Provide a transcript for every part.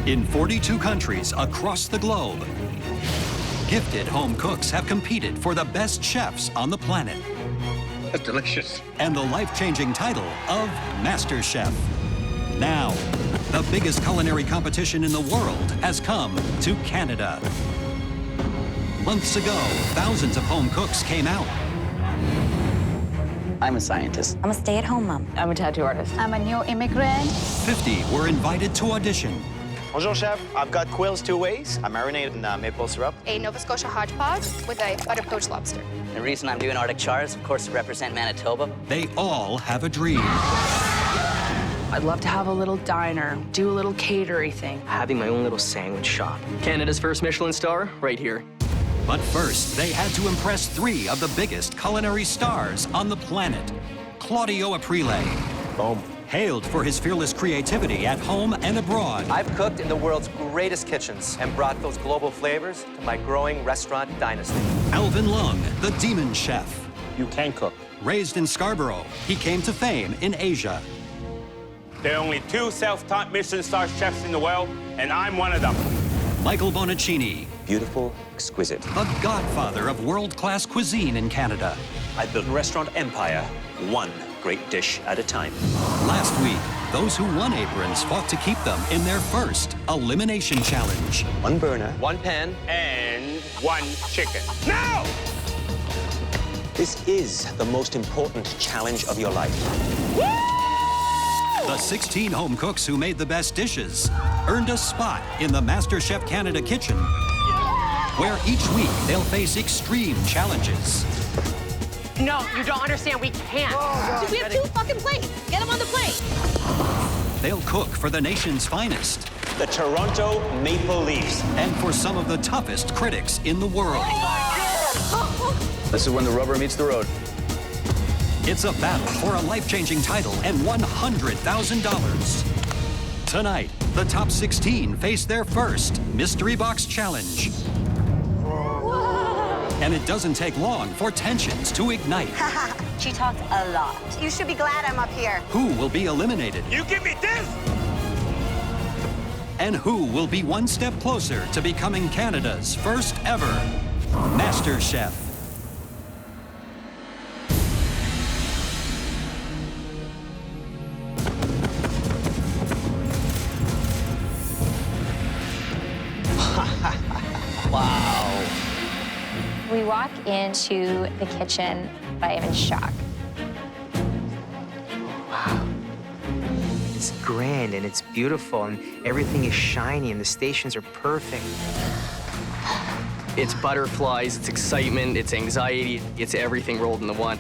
In 42 countries across the globe, gifted home cooks have competed for the best chefs on the planet. That's delicious. And the life-changing title of MasterChef. Now, the biggest culinary competition in the world has come to Canada. Months ago, thousands of home cooks came out. I'm a scientist. I'm a stay-at-home mom. I'm a tattoo artist. I'm a new immigrant. 50 were invited to audition. Bonjour, chef. I've got quails 2 ways. I'm marinated in maple syrup. A Nova Scotia hodgepodge with a butter poached lobster. The reason I'm doing Arctic chars, of course, to represent Manitoba. They all have a dream. I'd love to have a little diner, do a little catery thing. Having my own little sandwich shop. Canada's first Michelin star, right here. But first, they had to impress 3 of the biggest culinary stars on the planet. Claudio Aprile. Boom. Hailed for his fearless creativity at home and abroad. I've cooked in the world's greatest kitchens and brought those global flavors to my growing restaurant dynasty. Alvin Leung, the demon chef. You can cook. Raised in Scarborough, he came to fame in Asia. There are only 2 self-taught Michelin star chefs in the world, and I'm one of them. Michael Bonacini, Beautiful, exquisite. the godfather of world-class cuisine in Canada. I built a restaurant empire, one great dish at a time. Last week, those who won aprons fought to keep them in their first Elimination Challenge. 1 burner. 1 pan. And 1 chicken. No! This is the most important challenge of your life. The 16 home cooks who made the best dishes earned a spot in the MasterChef Canada kitchen, where each week they'll face extreme challenges. No, you don't understand. We can't. We have 2 fucking plates. Get them on the plate. They'll cook for the nation's finest The Toronto Maple Leafs. and for some of the toughest critics in the world. This is when the rubber meets the road. It's a battle for a life-changing title and $100,000. Tonight, the top 16 face their first Mystery Box Challenge. And it doesn't take long for tensions to ignite. She talks a lot. You should be glad I'm up here. Who will be eliminated? You give me this! And who will be one step closer to becoming Canada's first ever MasterChef? Wow. We walk into the kitchen, I am in shock. Wow. It's grand and it's beautiful and everything is shiny and the stations are perfect. It's butterflies, it's excitement, it's anxiety, it's everything rolled into one.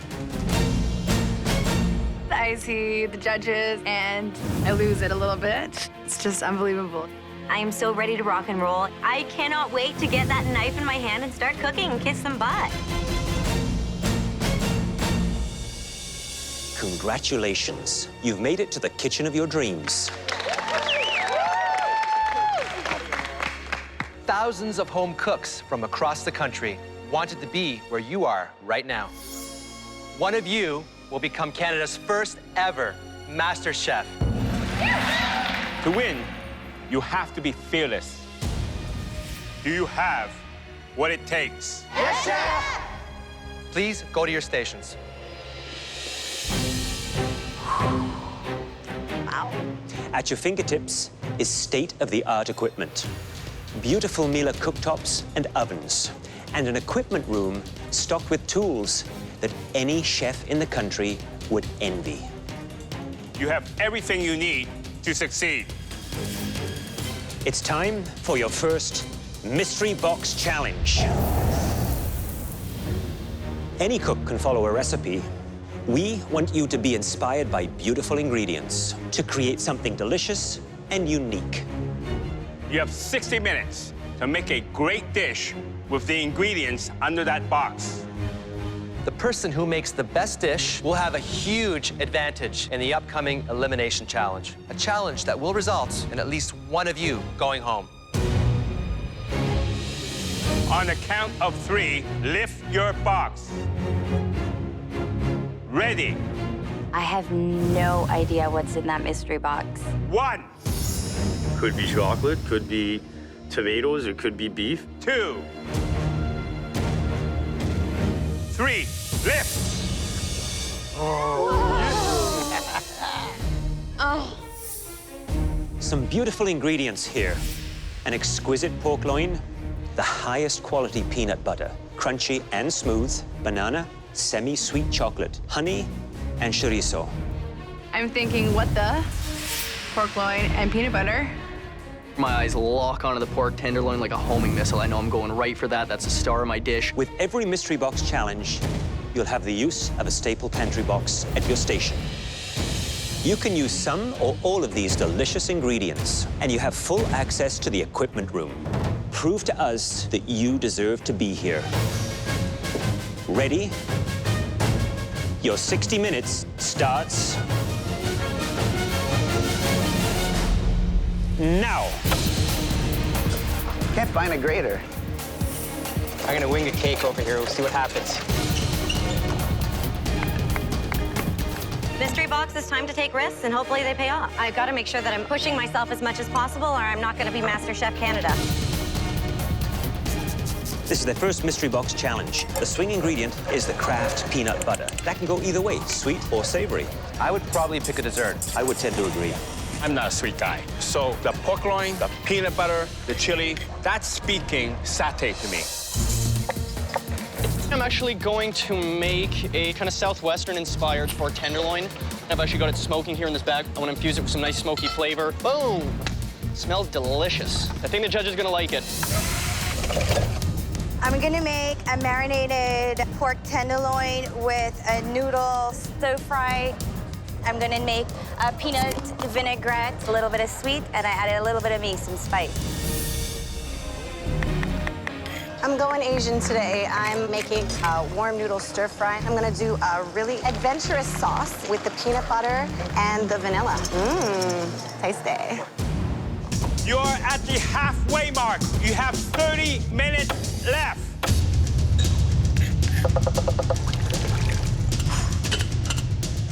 I see the judges and I lose it a little bit. It's just unbelievable. I am so ready to rock and roll. I cannot wait to get that knife in my hand and start cooking and kiss some butt. Congratulations. You've made it to the kitchen of your dreams. Thousands of home cooks from across the country wanted to be where you are right now. One of you will become Canada's first ever Master Chef. To win, you have to be fearless. Do you have what it takes? Yes, Chef! Please go to your stations. At your fingertips is state-of-the-art equipment. Beautiful Miele cooktops and ovens, and an equipment room stocked with tools that any chef in the country would envy. You have everything you need to succeed. It's time for your first Mystery Box Challenge. Any cook can follow a recipe. We want you to be inspired by beautiful ingredients to create something delicious and unique. You have 60 minutes to make a great dish with the ingredients under that box. The person who makes the best dish will have a huge advantage in the upcoming Elimination Challenge. A challenge that will result in at least one of you going home. On the count of 3, lift your box. Ready. I have no idea what's in that mystery box. 1. Could be chocolate, could be tomatoes, it could be beef. 2, 3, lift. Some beautiful ingredients here. An exquisite pork loin, the highest quality peanut butter, crunchy and smooth, banana, semi-sweet chocolate, honey, and chorizo. I'm thinking, what the? Pork loin and peanut butter. My eyes lock onto the pork tenderloin like a homing missile. I know I'm going right for that. That's the star of my dish. With every mystery box challenge, you'll have the use of a staple pantry box at your station. You can use some or all of these delicious ingredients, and you have full access to the equipment room. Prove to us that you deserve to be here. Ready? Your 60 minutes starts now. Can't find a grater. I'm gonna wing a cake over here. We'll see what happens. Mystery box, it's time to take risks, and hopefully they pay off. I've got to make sure that I'm pushing myself as much as possible, or I'm not going to be MasterChef Canada. This is the first mystery box challenge. The swing ingredient is the Kraft peanut butter. That can go either way, sweet or savory. I would probably pick a dessert. I would tend to agree. I'm not a sweet guy. So the pork loin, the peanut butter, the chili, that's speaking satay to me. I'm actually going to make a kind of Southwestern-inspired pork tenderloin. I've actually got it smoking here in this bag. I want to infuse it with some nice smoky flavor. Boom! Smells delicious. I think the judge is going to like it. I'm gonna make a marinated pork tenderloin with a noodle stir fry. I'm gonna make a peanut vinaigrette, a little bit of sweet, and I added a little bit of me, some spice. I'm going Asian today. I'm making a warm noodle stir fry. I'm gonna do a really adventurous sauce with the peanut butter and the vanilla. Tasty. You're at the halfway mark. You have 30 minutes left.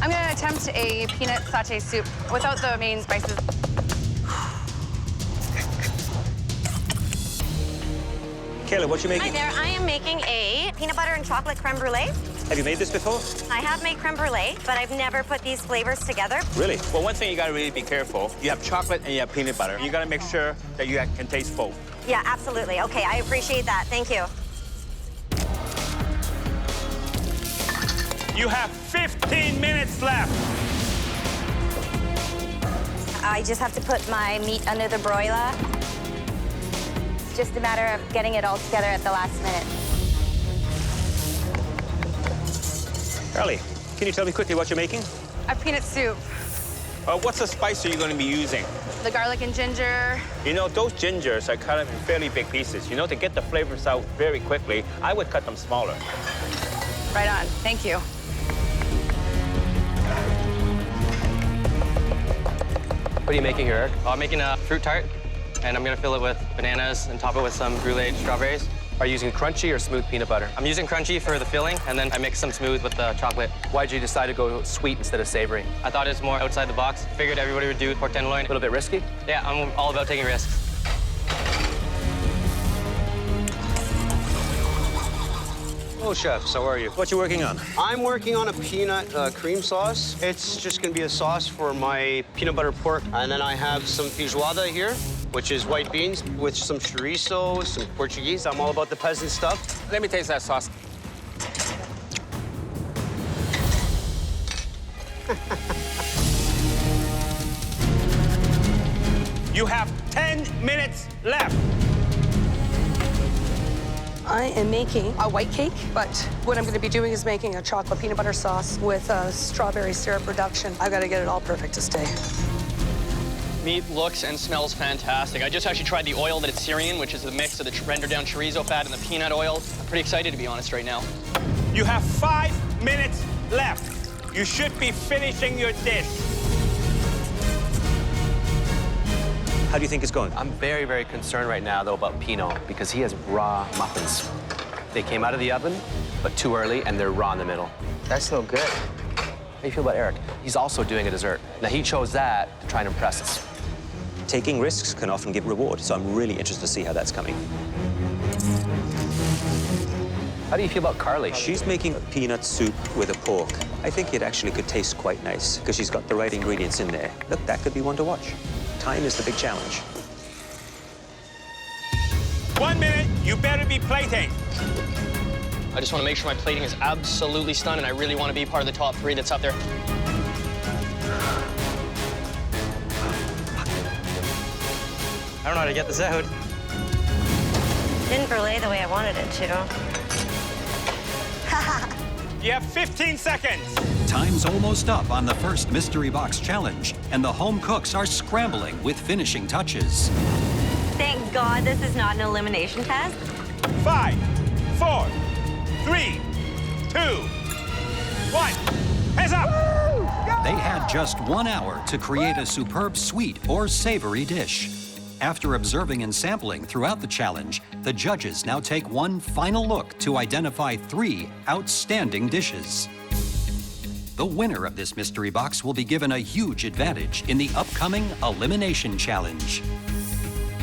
I'm gonna attempt a peanut satay soup without the main spices. Kayla, what you making? Hi there, I am making a peanut butter and chocolate creme brulee. Have you made this before? I have made creme brulee, but I've never put these flavors together. Really? Well, one thing you gotta really be careful. You have chocolate and you have peanut butter. You gotta make sure that you can taste both. Yeah, absolutely. Okay, I appreciate that. Thank you. You have 15 minutes left. I just have to put my meat under the broiler. It's just a matter of getting it all together at the last minute. Carly, can you tell me quickly what you're making? A peanut soup. What's the spice are you gonna be using? The garlic and ginger. You know, those gingers are cut up in fairly big pieces. You know, to get the flavors out very quickly, I would cut them smaller. Right on. Thank you. What are you making here, Eric? I'm making a fruit tart, and I'm gonna fill it with bananas and top it with some brulee strawberries. Are you using crunchy or smooth peanut butter? I'm using crunchy for the filling, and then I mix some smooth with the chocolate. Why'd you decide to go sweet instead of savory? I thought it was more outside the box. Figured everybody would do pork tenderloin. A little bit risky? Yeah, I'm all about taking risks. Hello, chefs. How are you? What you working on? I'm working on a peanut cream sauce. It's just going to be a sauce for my peanut butter pork. And then I have some feijoada here, which is white beans with some chorizo, some Portuguese. I'm all about the peasant stuff. Let me taste that sauce. You have 10 minutes left. I am making a white cake, but what I'm going to be doing is making a chocolate peanut butter sauce with a strawberry syrup reduction. I've got to get it all perfect to stay. Meat looks and smells fantastic. I just actually tried the oil that it's searing in, which is the mix of the rendered down chorizo fat and the peanut oil. I'm pretty excited, to be honest, right now. You have 5 minutes left. You should be finishing your dish. How do you think it's going? I'm very, very concerned right now, though, about Pino, because he has raw muffins. They came out of the oven, but too early, and they're raw in the middle. That's no good. How do you feel about Eric? He's also doing a dessert. Now, he chose that to try and impress us. taking risks can often give reward, so I'm really interested to see how that's coming. How do you feel about Carly? She's making a peanut soup with a pork. I think it actually could taste quite nice because she's got the right ingredients in there. Look, that could be one to watch. Time is the big challenge. 1 minute, you better be plating. I just want to make sure my plating is absolutely stunning. I really want to be part of the top 3 that's up there. I don't know how to get this out. Didn't brulee the way I wanted it to. You have 15 seconds. Time's almost up on the first mystery box challenge, and the home cooks are scrambling with finishing touches. Thank God this is not an elimination test. 5, 4, 3, 2, 1. Hands up! They had just 1 hour to create a superb sweet or savory dish. After observing and sampling throughout the challenge, the judges now take one final look to identify 3 outstanding dishes. The winner of this mystery box will be given a huge advantage in the upcoming Elimination Challenge.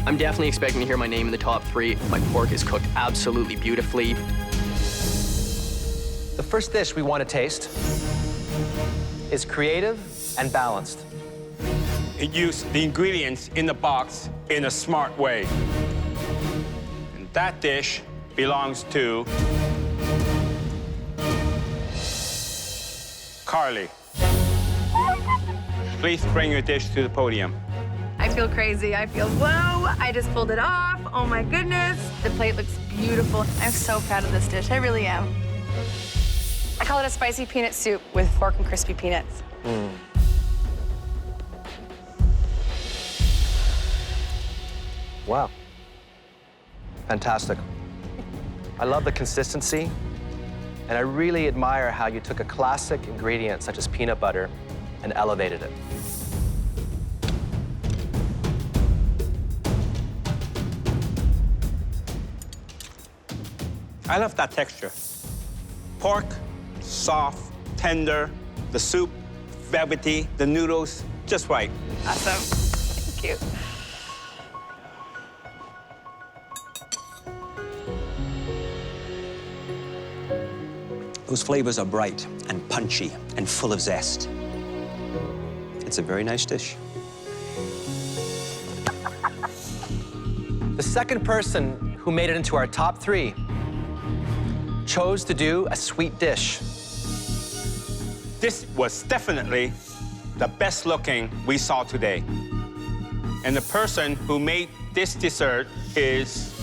I'm definitely expecting to hear my name in the top 3. My pork is cooked absolutely beautifully. The first dish we want to taste is creative and balanced. It used the ingredients in the box in a smart way. And that dish belongs to Carly. Please bring your dish to the podium. I feel crazy. I feel whoa. I just pulled it off. Oh my goodness. The plate looks beautiful. I'm so proud of this dish. I really am. I call it a spicy peanut soup with pork and crispy peanuts. Wow. Fantastic. I love the consistency, and I really admire how you took a classic ingredient such as peanut butter and elevated it. I love that texture. Pork, soft, tender, the soup, velvety, the noodles, just right. Awesome. Thank you. Those flavors are bright and punchy and full of zest. It's a very nice dish. The second person who made it into our top 3 chose to do a sweet dish. This was definitely the best looking we saw today. And the person who made this dessert is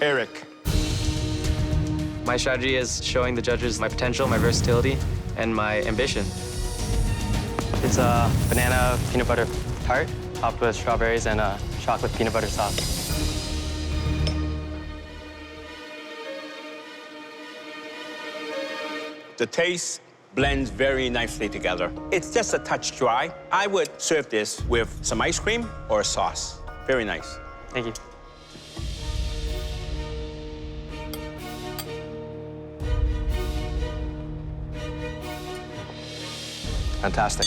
Eric. My strategy is showing the judges my potential, my versatility, and my ambition. It's a banana peanut butter tart topped with strawberries and a chocolate peanut butter sauce. The taste blends very nicely together. It's just a touch dry. I would serve this with some ice cream or a sauce. Very nice. Thank you. Fantastic.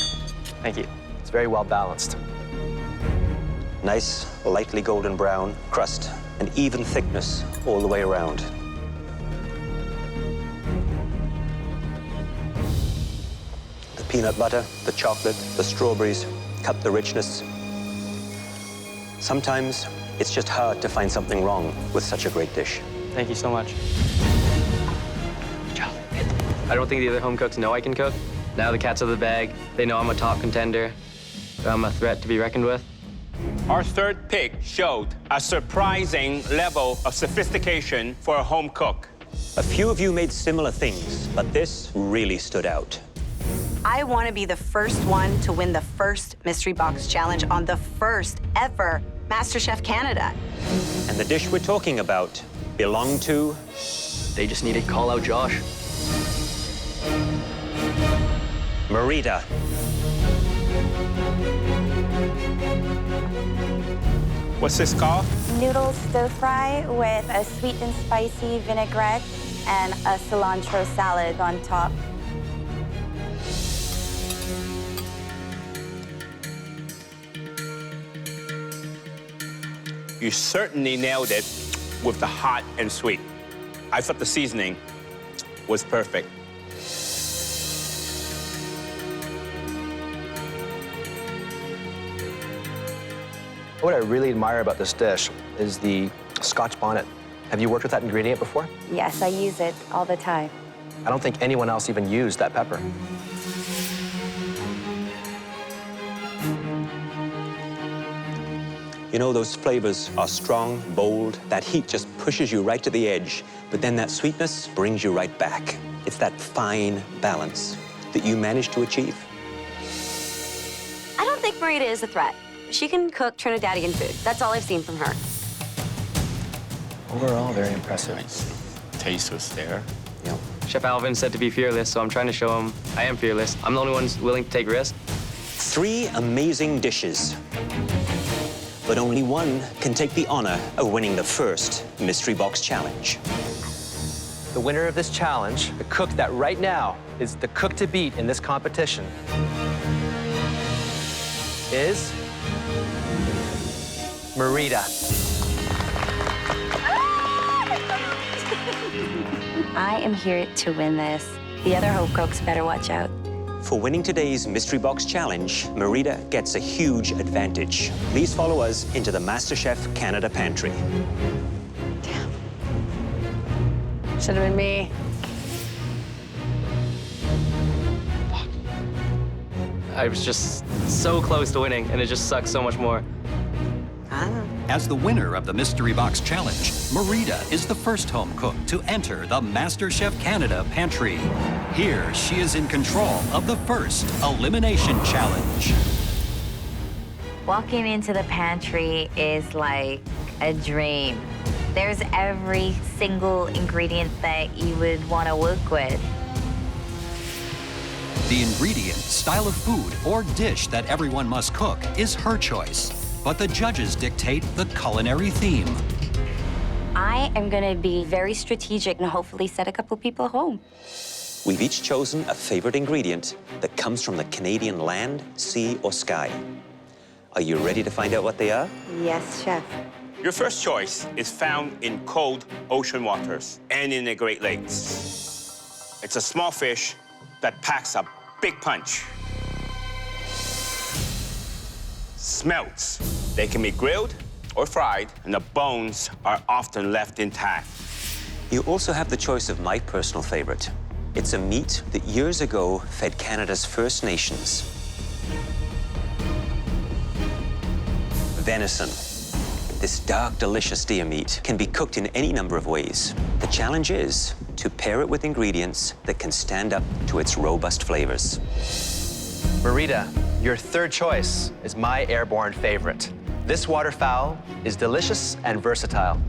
Thank you. It's very well balanced. Nice, lightly golden brown crust, and even thickness all the way around. The peanut butter, the chocolate, the strawberries cut the richness. Sometimes it's just hard to find something wrong with such a great dish. Thank you so much. Good job. I don't think the other home cooks know I can cook. Now the cat's out of the bag. They know I'm a top contender. I'm a threat to be reckoned with. Our third pick showed a surprising level of sophistication for a home cook. A few of you made similar things, but this really stood out. I want to be the first one to win the first Mystery Box Challenge on the first ever MasterChef Canada. And the dish we're talking about belonged to... They just need to call out Josh. Marita. What's this called? Noodle stir fry with a sweet and spicy vinaigrette and a cilantro salad on top. You certainly nailed it with the hot and sweet. I thought the seasoning was perfect. What I really admire about this dish is the Scotch bonnet. Have you worked with that ingredient before? Yes, I use it all the time. I don't think anyone else even used that pepper. You know, those flavors are strong, bold. That heat just pushes you right to the edge, but then that sweetness brings you right back. It's that fine balance that you managed to achieve. I don't think Marita is a threat. She can cook Trinidadian food. That's all I've seen from her. Overall, very impressive. Taste was there. Yep. Chef Alvin said to be fearless, so I'm trying to show him I am fearless. I'm the only one who's willing to take risks. 3 amazing dishes, but only one can take the honor of winning the first Mystery Box Challenge. The winner of this challenge, the cook that right now is the cook to beat in this competition, is Marita. I am here to win this. The other home cooks better watch out. For winning today's Mystery Box Challenge, Marita gets a huge advantage. Please follow us into the MasterChef Canada pantry. Should have been me. I was just so close to winning, and it just sucks so much more. As the winner of the Mystery Box Challenge, Marita is the first home cook to enter the MasterChef Canada pantry. Here, she is in control of the first Elimination Challenge. Walking into the pantry is like a dream. There's every single ingredient that you would want to work with. The ingredient, style of food, or dish that everyone must cook is her choice. But the judges dictate the culinary theme. I am going to be very strategic and hopefully set a couple people home. We've each chosen a favorite ingredient that comes from the Canadian land, sea, or sky. Are you ready to find out what they are? Yes, chef. Your first choice is found in cold ocean waters and in the Great Lakes. It's a small fish that packs a big punch. Smelts. They can be grilled or fried, and the bones are often left intact. You also have the choice of my personal favorite. It's a meat that years ago fed Canada's First Nations. Venison. This dark, delicious deer meat can be cooked in any number of ways. The challenge is to pair it with ingredients that can stand up to its robust flavors. Marita, your third choice is my airborne favorite. This waterfowl is delicious and versatile.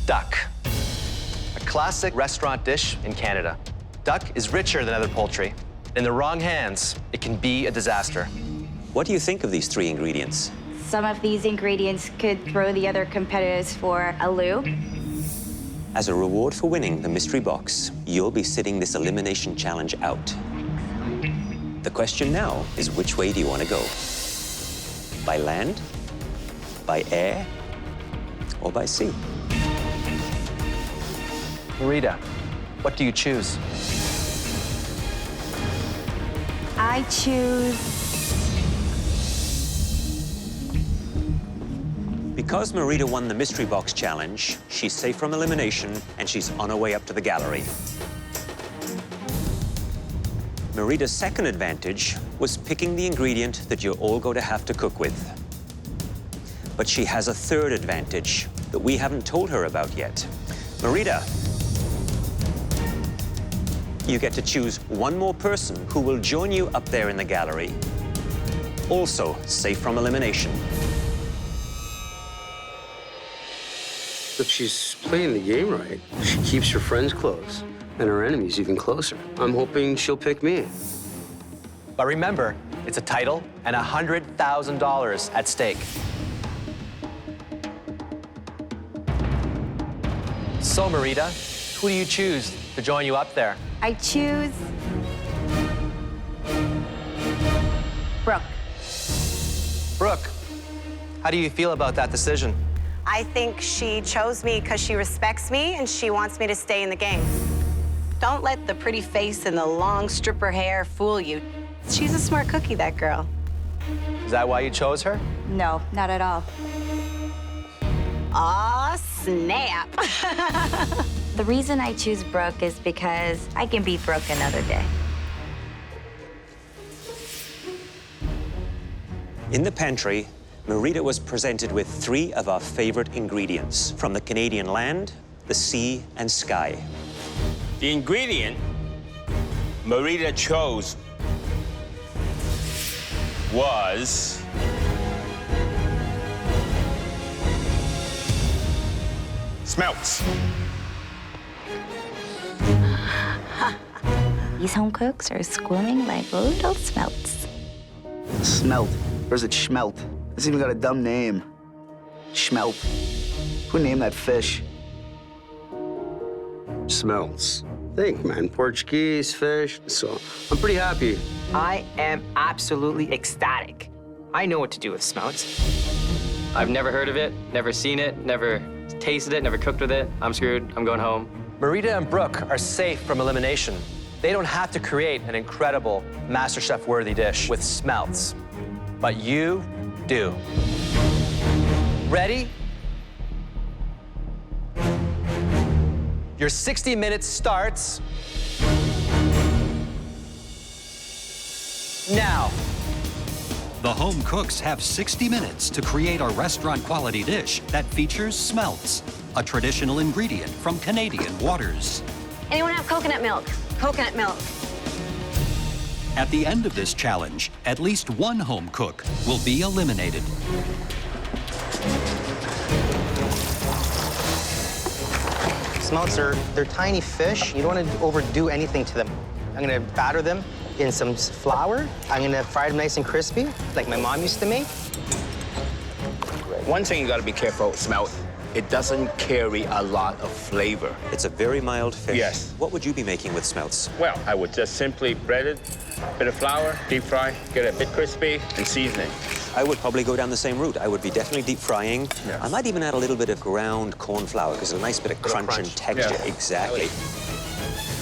Duck, a classic restaurant dish in Canada. Duck is richer than other poultry. In the wrong hands, it can be a disaster. What do you think of these 3 ingredients? Some of these ingredients could throw the other competitors for a loop. As a reward for winning the Mystery Box, you'll be sitting this Elimination Challenge out. The question now is, which way do you want to go? By land, by air, or by sea? Marita, what do you choose? I choose... Because Marita won the Mystery Box Challenge, she's safe from elimination, and she's on her way up to the gallery. Marita's second advantage was picking the ingredient that you're all going to have to cook with. But she has a third advantage that we haven't told her about yet. Marita, you get to choose one more person who will join you up there in the gallery, also safe from elimination. If she's playing the game right, she keeps her friends close and her enemies even closer. I'm hoping she'll pick me. But remember, it's a title and $100,000 at stake. So, Marita, who do you choose to join you up there? I choose... Brooke. How do you feel about that decision? I think she chose me because she respects me and she wants me to stay in the game. Don't let the pretty face and the long stripper hair fool you. She's a smart cookie, that girl. Is that why you chose her? No, not at all. Aw, snap. The reason I choose Brooke is because I can be Brooke another day. In the pantry, Marita was presented with 3 of our favorite ingredients from the Canadian land, the sea, and sky. The ingredient Marita chose was smelts. These home cooks are squirming like little smelts. Smelt. Or is it Smelt? It's even got a dumb name. Smelt. Who named that fish? Smelts. Think, man. Portuguese, fish. So I'm pretty happy. I am absolutely ecstatic. I know what to do with Smelts. I've never heard of it, never seen it, never tasted it, never cooked with it. I'm screwed. I'm going home. Marita and Brooke are safe from elimination. They don't have to create an incredible MasterChef-worthy dish with Smelts. But you do. Ready? Your 60 minutes starts now. The home cooks have 60 minutes to create a restaurant-quality dish that features smelts, a traditional ingredient from Canadian waters. Anyone have coconut milk? Coconut milk. At the end of this challenge, at least one home cook will be eliminated. Smelts they're tiny fish. You don't want to overdo anything to them. I'm gonna batter them in some flour. I'm gonna fry them nice and crispy, like my mom used to make. One thing you gotta be careful with smelt, it doesn't carry a lot of flavor. It's a very mild fish. Yes. What would you be making with smelts? Well, I would just simply bread it, bit of flour, deep fry, get it a bit crispy, and season it. I would probably go down the same route. I would be definitely deep frying. Yeah. I might even add a little bit of ground corn flour because a nice bit of crunch and texture. Yeah. Exactly.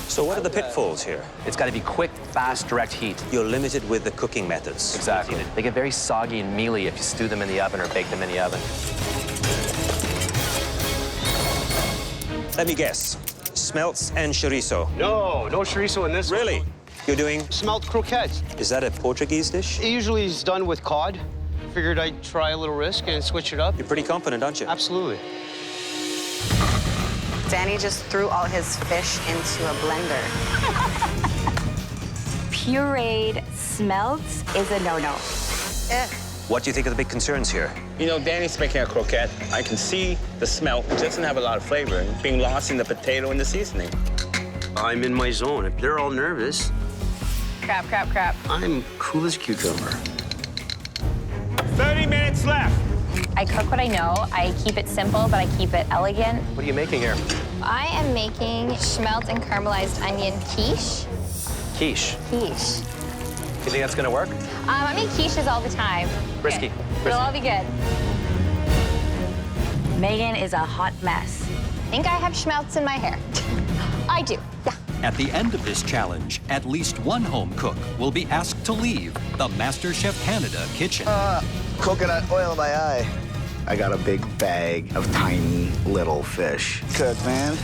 So what are the pitfalls here? It's got to be quick, fast, direct heat. You're limited with the cooking methods. Exactly. They get very soggy and mealy if you stew them in the oven or bake them in the oven. Let me guess. Smelts and chorizo. No chorizo in this. Really? You're doing? Smelt croquettes. Is that a Portuguese dish? It usually is done with cod. Figured I'd try a little risk and switch it up. You're pretty confident, aren't you? Absolutely. Danny just threw all his fish into a blender. Pureed smelts is a no-no. What do you think are the big concerns here? You know, Danny's making a croquette. I can see the smelt. It doesn't have a lot of flavor. It's being lost in the potato and the seasoning. I'm in my zone. If they're all nervous, Crap, crap, crap. I'm cool as a cucumber. 30 minutes left. I cook what I know. I keep it simple, but I keep it elegant. What are you making here? I am making smelt and caramelized onion quiche. Quiche. Quiche. You think that's gonna work? I make quiches all the time. Risky. It'll all be good. Megan is a hot mess. I think I have schmelts in my hair. I do, yeah. At the end of this challenge, at least one home cook will be asked to leave the MasterChef Canada kitchen. Coconut oil in my eye. I got a big bag of tiny little fish. Cook, man.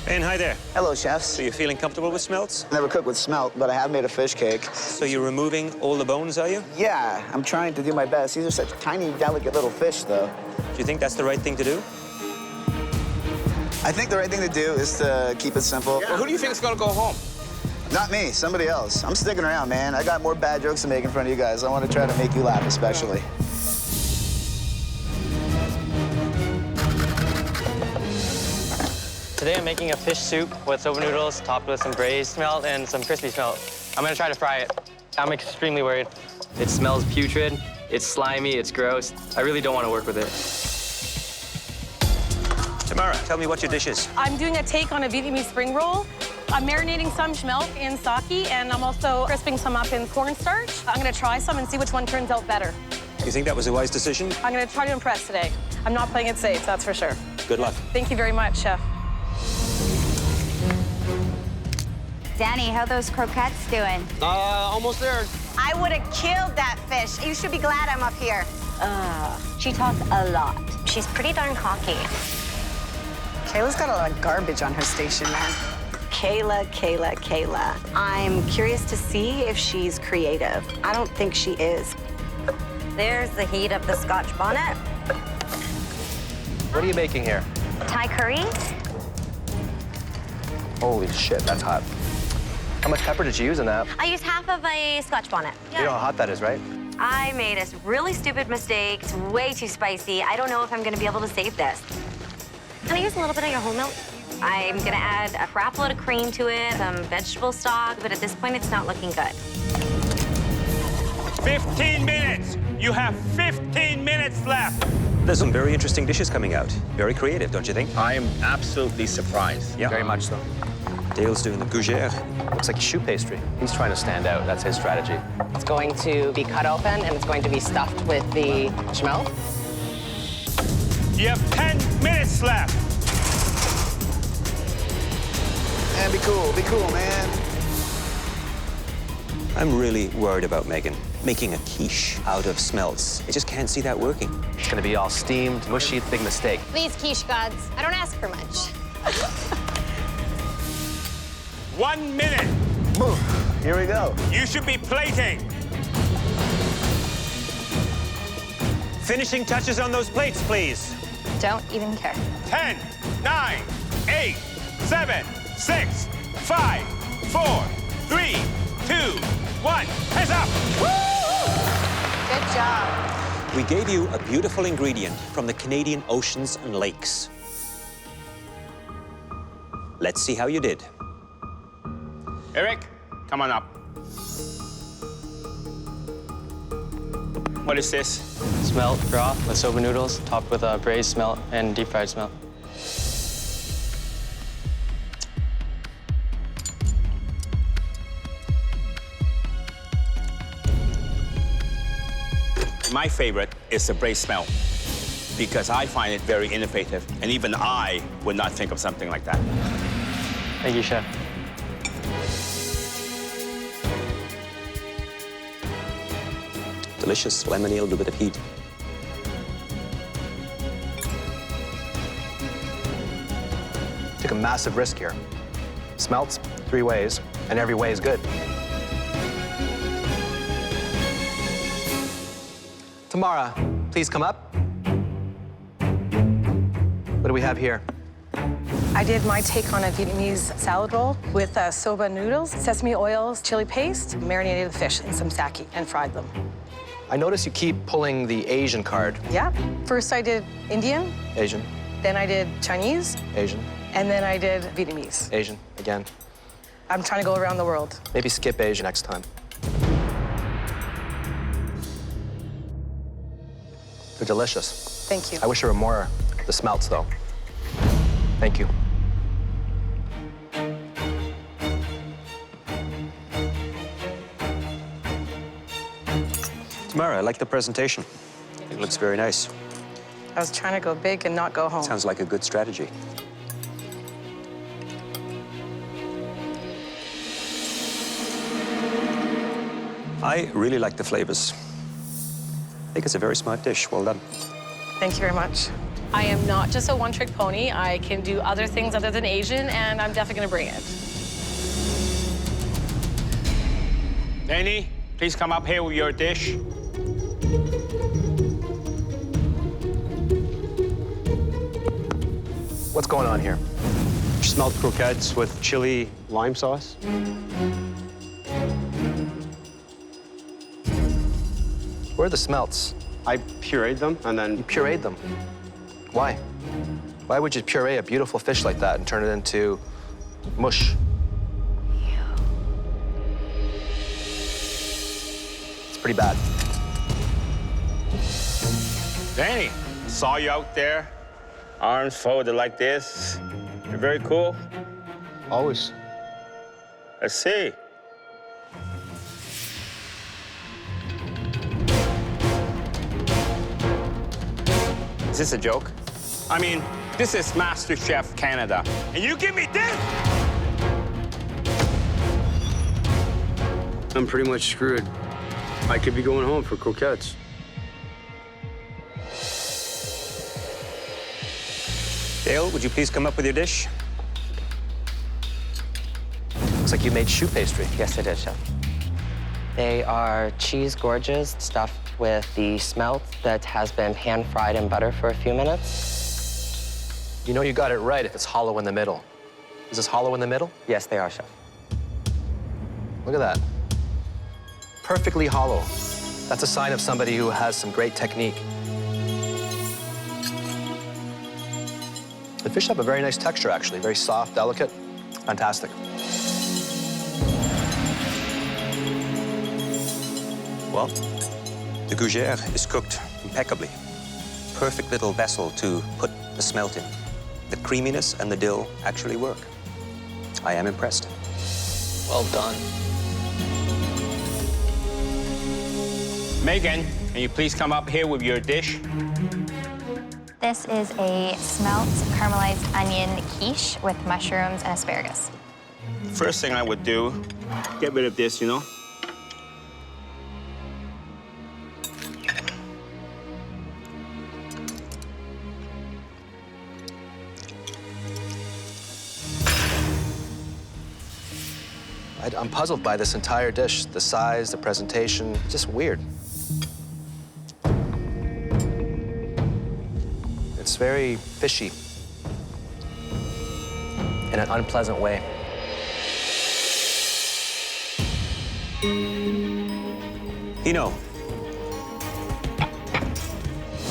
And hi there. Hello, chefs. So you're feeling comfortable with smelts? Never cooked with smelt, but I have made a fish cake. So you're removing all the bones, are you? Yeah, I'm trying to do my best. These are such tiny, delicate little fish, though. Do you think that's the right thing to do? I think the right thing to do is to keep it simple. Well, who do you think is gonna go home? Not me, somebody else. I'm sticking around, man. I got more bad jokes to make in front of you guys. I want to try to make you laugh, especially. Today I'm making a fish soup with soba noodles topped with some braised smelt and some crispy smelt. I'm gonna try to fry it. I'm extremely worried. It smells putrid, it's slimy, it's gross. I really don't want to work with it. Tamara, tell me what your dish is. I'm doing a take on a Vietnamese spring roll. I'm marinating some smelt in sake, and I'm also crisping some up in cornstarch. I'm gonna try some and see which one turns out better. You think that was a wise decision? I'm gonna try to impress today. I'm not playing it safe, that's for sure. Good luck. Thank you very much, Chef. Danny, how those croquettes doing? Almost there. I would have killed that fish. You should be glad I'm up here. She talks a lot. She's pretty darn cocky. Kayla's got a lot of garbage on her station, man. Kayla. I'm curious to see if she's creative. I don't think she is. There's the heat of the Scotch bonnet. What are you making here? Thai curry. Holy shit, that's hot. How much pepper did you use in that? I used half of a Scotch bonnet. You know how hot that is, right? I made a really stupid mistake. It's way too spicy. I don't know if I'm gonna be able to save this. Can I use a little bit of your whole milk? I'm gonna add a crap load of cream to it, some vegetable stock, but at this point, it's not looking good. 15 minutes! You have 15 minutes left! There's some very interesting dishes coming out. Very creative, don't you think? I am absolutely surprised. Yeah. Very much so. Dale's doing the gougere. Looks like a shoe pastry. He's trying to stand out. That's his strategy. It's going to be cut open and it's going to be stuffed with the Smelt. You have 10 minutes left! Man, be cool, man. I'm really worried about Megan making a quiche out of smelts. I just can't see that working. It's gonna be all steamed, mushy, big mistake. Please, quiche gods, I don't ask for much. 1 minute! Here we go. You should be plating. Finishing touches on those plates, please. Don't even care. 10, 9, 8, 7, 6, 5, 4, 3, 2, 1. Hands up! Good job. We gave you a beautiful ingredient from the Canadian oceans and lakes. Let's see how you did. Eric, come on up. What is this? Smelt broth with soba noodles, topped with braised smelt and deep fried smelt. My favorite is the braised smelt because I find it very innovative, and even I would not think of something like that. Thank you, Chef. Delicious, lemony, a little bit of heat. Took a massive risk here. Smelts 3 ways, and every way is good. Tamara, please come up. What do we have here? I did my take on a Vietnamese salad roll with soba noodles, sesame oils, chili paste, marinated the fish in some sake and fried them. I notice you keep pulling the Asian card. Yeah. First I did Indian, Asian, then I did Chinese, Asian, and then I did Vietnamese. Asian, again. I'm trying to go around the world. Maybe skip Asian next time. They're delicious. Thank you. I wish there were more of the smelts, though. Thank you. Tamara, I like the presentation. It looks very nice. I was trying to go big and not go home. Sounds like a good strategy. I really like the flavors. I think it's a very smart dish. Well done. Thank you very much. I am not just a one-trick pony. I can do other things other than Asian, and I'm definitely gonna bring it. Danny, please come up here with your dish. What's going on here? Smelt croquettes with chili lime sauce. Where are the smelts? I pureed them and then... You pureed them? Why? Why would you puree a beautiful fish like that and turn it into mush? It's pretty bad. Danny, saw you out there, arms folded like this. You're very cool. Always. Let's see. this a joke? I mean, this is MasterChef Canada, and you give me this? I'm pretty much screwed. I could be going home for croquettes. Dale, would you please come up with your dish? Looks like you made choux pastry. Yes, I did, Chef. They are cheese gorges stuffed with the smelt that has been pan-fried in butter for a few minutes. You know you got it right if it's hollow in the middle. Is this hollow in the middle? Yes, they are, Chef. Look at that. Perfectly hollow. That's a sign of somebody who has some great technique. The fish have a very nice texture, actually. Very soft, delicate. Fantastic. Well, the gougère is cooked impeccably. Perfect little vessel to put the smelt in. The creaminess and the dill actually work. I am impressed. Well done. Megan, can you please come up here with your dish? This is a smelt caramelized onion quiche with mushrooms and asparagus. First thing I would do, get rid of this, you know? I'm puzzled by this entire dish. The size, the presentation, just weird. It's very fishy in an unpleasant way. You know,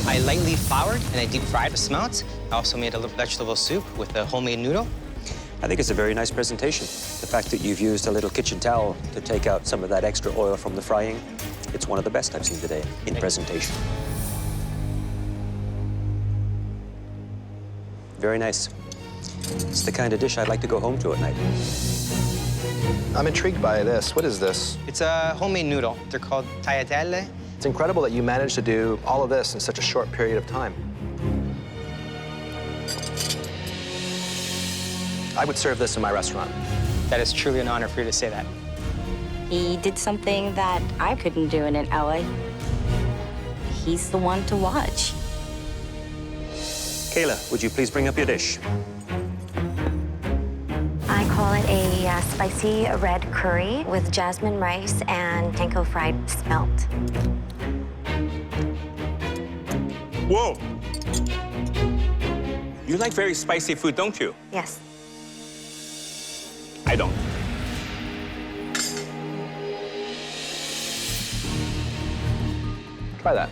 I lightly floured and I deep fried the smelts. I also made a little vegetable soup with a homemade noodle. I think it's a very nice presentation. The fact that you've used a little kitchen towel to take out some of that extra oil from the frying, it's one of the best I've seen today in presentation. Very nice. It's the kind of dish I'd like to go home to at night. I'm intrigued by this. What is this? It's a homemade noodle. They're called tagliatelle. It's incredible that you managed to do all of this in such a short period of time. I would serve this in my restaurant. That is truly an honor for you to say that. He did something that I couldn't do in LA. He's the one to watch. Kayla, would you please bring up your dish? I call it a spicy red curry with jasmine rice and panko fried smelt. Whoa! You like very spicy food, don't you? Yes. I don't. Try that.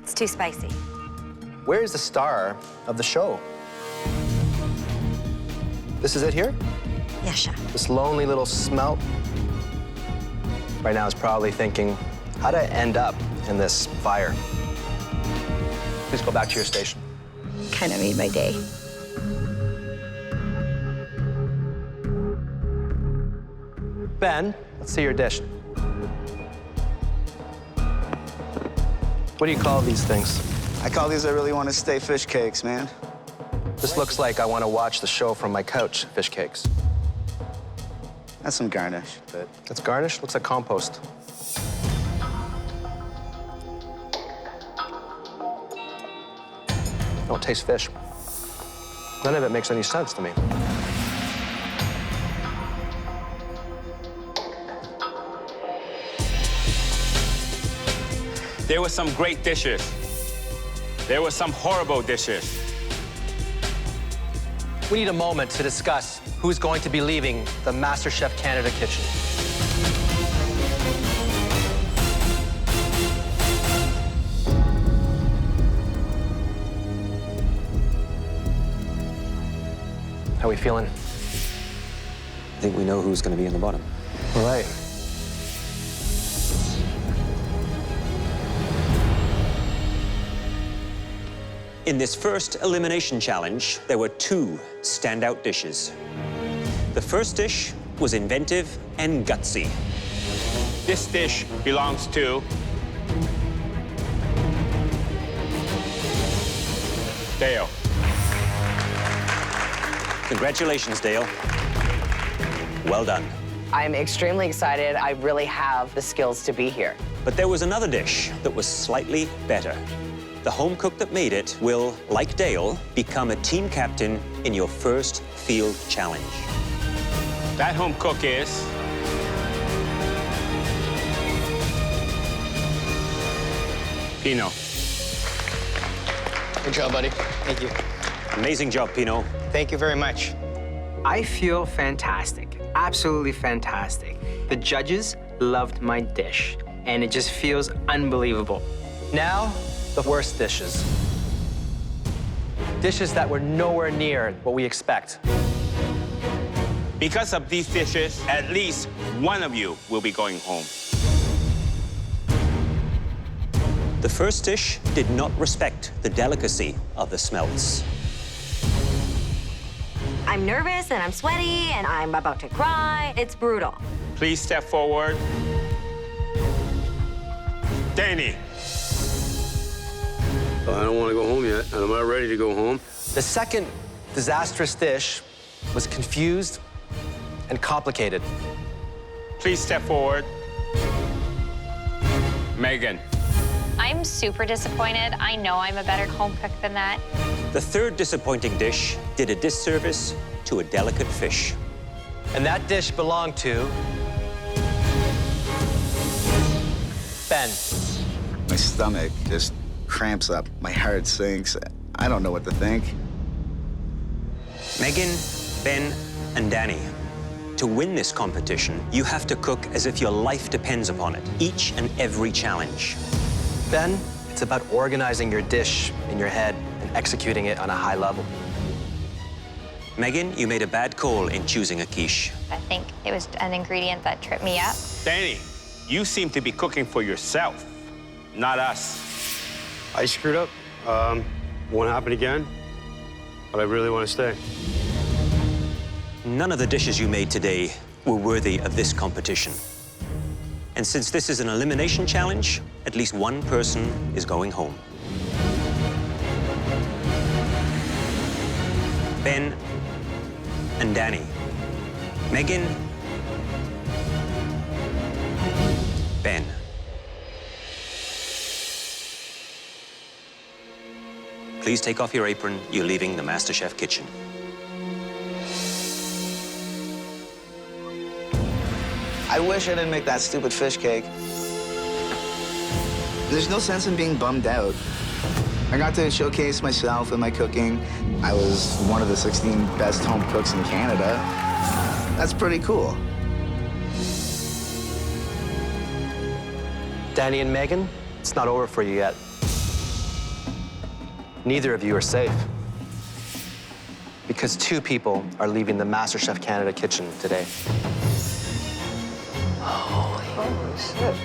It's too spicy. Where is the star of the show? This is it here? Yes, Chef. This lonely little smelt right now is probably thinking, how did I end up in this fire? Please go back to your station. Kind of made my day. Ben, let's see your dish. What do you call these things? I call these I really want to stay fish cakes, man. This looks like I want to watch the show from my couch, fish cakes. That's some garnish, but... That's garnish? Looks like compost. Don't taste fish. None of it makes any sense to me. There were some great dishes. There were some horrible dishes. We need a moment to discuss who's going to be leaving the MasterChef Canada kitchen. How are we feeling? I think we know who's going to be in the bottom. All right. In this first elimination challenge, there were two standout dishes. The first dish was inventive and gutsy. This dish belongs to Dale. Congratulations, Dale. Well done. I'm extremely excited. I really have the skills to be here. But there was another dish that was slightly better. The home cook that made it will, like Dale, become a team captain in your first field challenge. That home cook is Pino. Good job, buddy. Thank you. Amazing job, Pino. Thank you very much. I feel fantastic, absolutely fantastic. The judges loved my dish, and it just feels unbelievable. Now, the worst dishes. Dishes that were nowhere near what we expect. Because of these dishes, at least one of you will be going home. The first dish did not respect the delicacy of the smelts. I'm nervous and I'm sweaty and I'm about to cry. It's brutal. Please step forward. Danny. I don't want to go home yet, and I'm not ready to go home. The second disastrous dish was confused and complicated. Please step forward. Megan. I'm super disappointed. I know I'm a better home cook than that. The third disappointing dish did a disservice to a delicate fish. And that dish belonged to Ben. My stomach just cramps up. My heart sinks. I don't know what to think. Megan, Ben, and Danny. To win this competition, you have to cook as if your life depends upon it, each and every challenge. Ben, it's about organizing your dish in your head and executing it on a high level. Megan, you made a bad call in choosing a quiche. I think it was an ingredient that tripped me up. Danny, you seem to be cooking for yourself, not us. I screwed up. Won't happen again, but I really want to stay. None of the dishes you made today were worthy of this competition. And since this is an elimination challenge, at least one person is going home. Ben and Danny. Megan. Ben. Please take off your apron. You're leaving the MasterChef kitchen. I wish I didn't make that stupid fish cake. There's no sense in being bummed out. I got to showcase myself and my cooking. I was one of the 16 best home cooks in Canada. That's pretty cool. Danny and Megan, it's not over for you yet. Neither of you are safe. Because two people are leaving the MasterChef Canada kitchen today. Holy shit.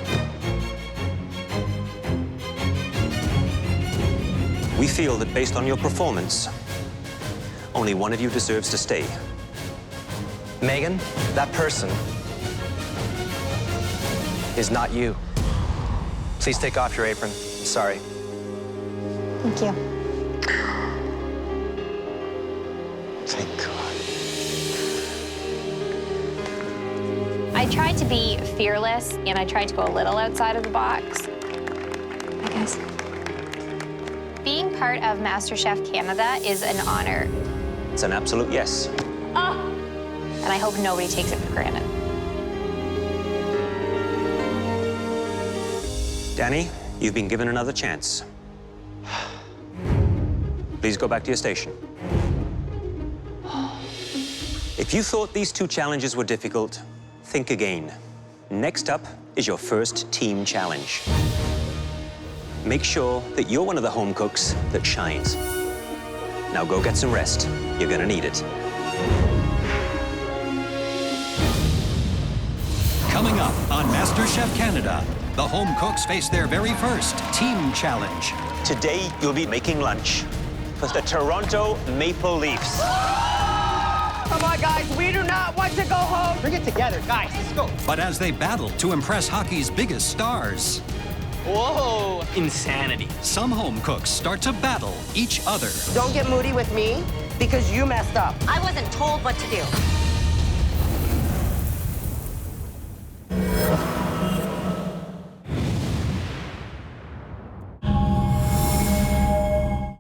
We feel that based on your performance, only one of you deserves to stay. Megan, that person is not you. Please take off your apron. Sorry. Thank you. Thank God. I tried to be fearless, and I tried to go a little outside of the box. Hi, guys. Being part of MasterChef Canada is an honor. It's an absolute yes. And I hope nobody takes it for granted. Danny, you've been given another chance. Please go back to your station. If you thought these two challenges were difficult, think again. Next up is your first team challenge. Make sure that you're one of the home cooks that shines. Now go get some rest. You're gonna need it. Coming up on MasterChef Canada, the home cooks face their very first team challenge. Today, you'll be making lunch for the Toronto Maple Leafs. Come on, guys, we do not want to go home. Bring it together, guys, let's go. But as they battle to impress hockey's biggest stars, Whoa. insanity. Some home cooks start to battle each other. Don't get moody with me because you messed up. I wasn't told what to do.